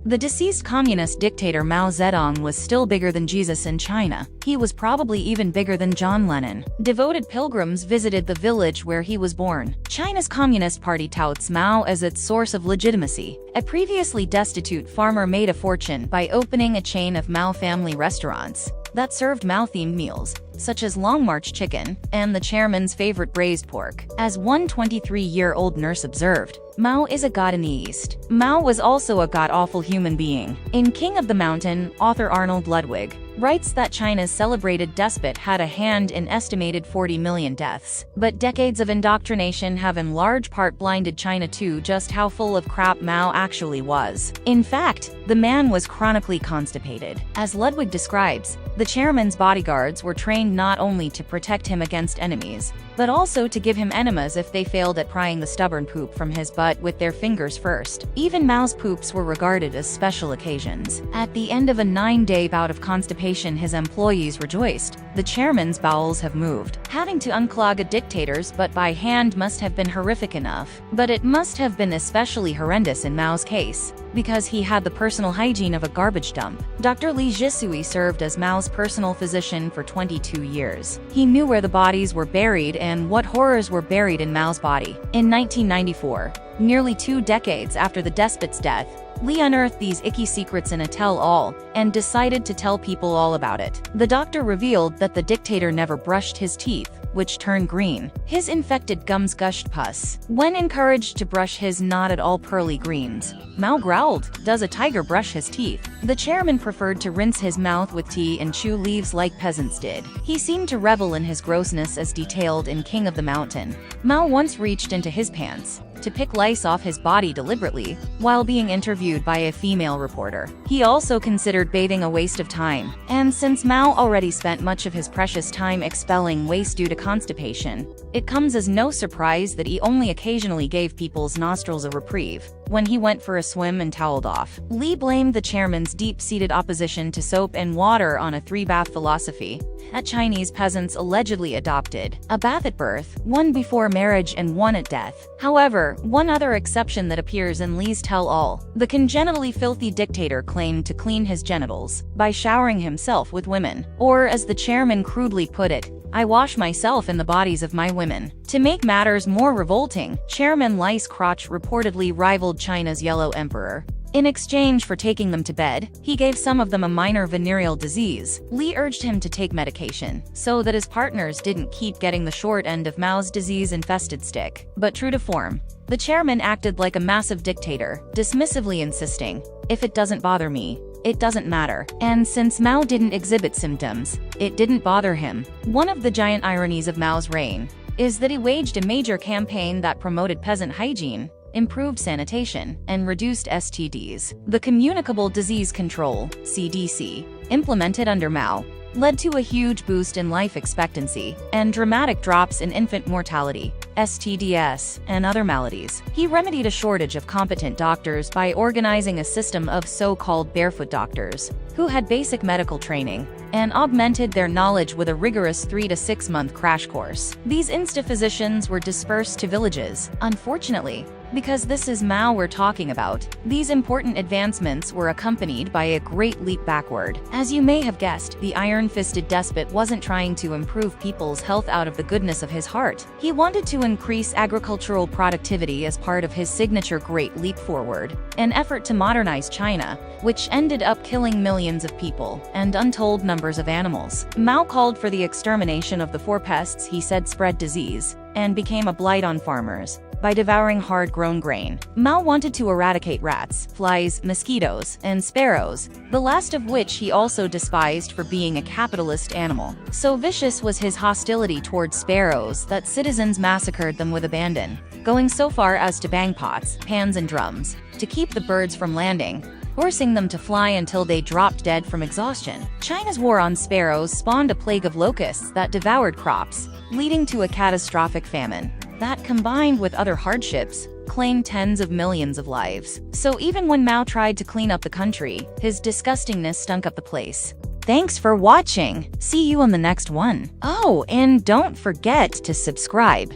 The deceased communist dictator Mao Zedong was still bigger than Jesus in China. He was probably even bigger than John Lennon. Devoted pilgrims visited the village where he was born. China's Communist Party touts Mao as its source of legitimacy. A previously destitute farmer made a fortune by opening a chain of Mao family restaurants that served Mao-themed meals, such as Long March chicken and the chairman's favorite braised pork. As one 23-year-old nurse observed, Mao is a god in the East. Mao was also a god-awful human being. In King of the Mountain, author Arnold Ludwig writes that China's celebrated despot had a hand in estimated 40 million deaths. But decades of indoctrination have in large part blinded China to just how full of crap Mao actually was. In fact, the man was chronically constipated. As Ludwig describes, the chairman's bodyguards were trained not only to protect him against enemies, but also to give him enemas if they failed at prying the stubborn poop from his butt with their fingers first. Even Mao's poops were regarded as special occasions. At the end of a 9-day bout of constipation, his employees rejoiced. The chairman's bowels have moved. Having to unclog a dictator's butt by hand must have been horrific enough. But it must have been especially horrendous in Mao's case, because he had the personal hygiene of a garbage dump. Dr. Li Zhisui served as Mao's personal physician for 22 years. He knew where the bodies were buried and what horrors were buried in Mao's body. In 1994, nearly 2 decades after the despot's death, Li unearthed these icky secrets in a tell-all and decided to tell people all about it. The doctor revealed that the dictator never brushed his teeth, which turned green. His infected gums gushed pus. When encouraged to brush his not at all pearly greens, Mao growled, "Does a tiger brush his teeth?" The chairman preferred to rinse his mouth with tea and chew leaves like peasants did. He seemed to revel in his grossness as detailed in King of the Mountain. Mao once reached into his pants to pick lice off his body deliberately while being interviewed by a female reporter. He also considered bathing a waste of time. And since Mao already spent much of his precious time expelling waste due to constipation, it comes as no surprise that he only occasionally gave people's nostrils a reprieve when he went for a swim and toweled off. Li blamed the chairman's deep-seated opposition to soap and water on a 3-bath philosophy that Chinese peasants allegedly adopted: a bath at birth, one before marriage, and one at death. However, one other exception that appears in Li's tell-all: the congenitally filthy dictator claimed to clean his genitals by showering himself with women. Or, as the chairman crudely put it, "I wash myself in the bodies of my women." To make matters more revolting, Chairman Li's crotch reportedly rivaled China's Yellow Emperor. In exchange for taking them to bed, he gave some of them a minor venereal disease. Li urged him to take medication so that his partners didn't keep getting the short end of Mao's disease-infested stick. But true to form, the chairman acted like a massive dictator, dismissively insisting, "If it doesn't bother me, it doesn't matter." And since Mao didn't exhibit symptoms, it didn't bother him. One of the giant ironies of Mao's reign is that he waged a major campaign that promoted peasant hygiene, improved sanitation, and reduced STDs. The Communicable Disease Control (CDC), implemented under Mao, led to a huge boost in life expectancy and dramatic drops in infant mortality, STDs, and other maladies. He remedied a shortage of competent doctors by organizing a system of so-called barefoot doctors who had basic medical training and augmented their knowledge with a rigorous 3 to 6 month crash course. These insta-physicians were dispersed to villages. Unfortunately, because this is Mao we're talking about, these important advancements were accompanied by a great leap backward. As you may have guessed, the iron-fisted despot wasn't trying to improve people's health out of the goodness of his heart. He wanted to increase agricultural productivity as part of his signature Great Leap Forward, an effort to modernize China, which ended up killing millions of people and untold numbers of animals. Mao called for the extermination of the 4 pests he said spread disease and became a blight on farmers by devouring hard-grown grain. Mao wanted to eradicate rats, flies, mosquitoes, and sparrows, the last of which he also despised for being a capitalist animal. So vicious was his hostility towards sparrows that citizens massacred them with abandon, going so far as to bang pots, pans, and drums to keep the birds from landing, forcing them to fly until they dropped dead from exhaustion. China's war on sparrows spawned a plague of locusts that devoured crops, leading to a catastrophic famine that, combined with other hardships, claimed tens of millions of lives. So even when Mao tried to clean up the country, his disgustingness stunk up the place. Thanks for watching. See you on the next one. Oh, and don't forget to subscribe.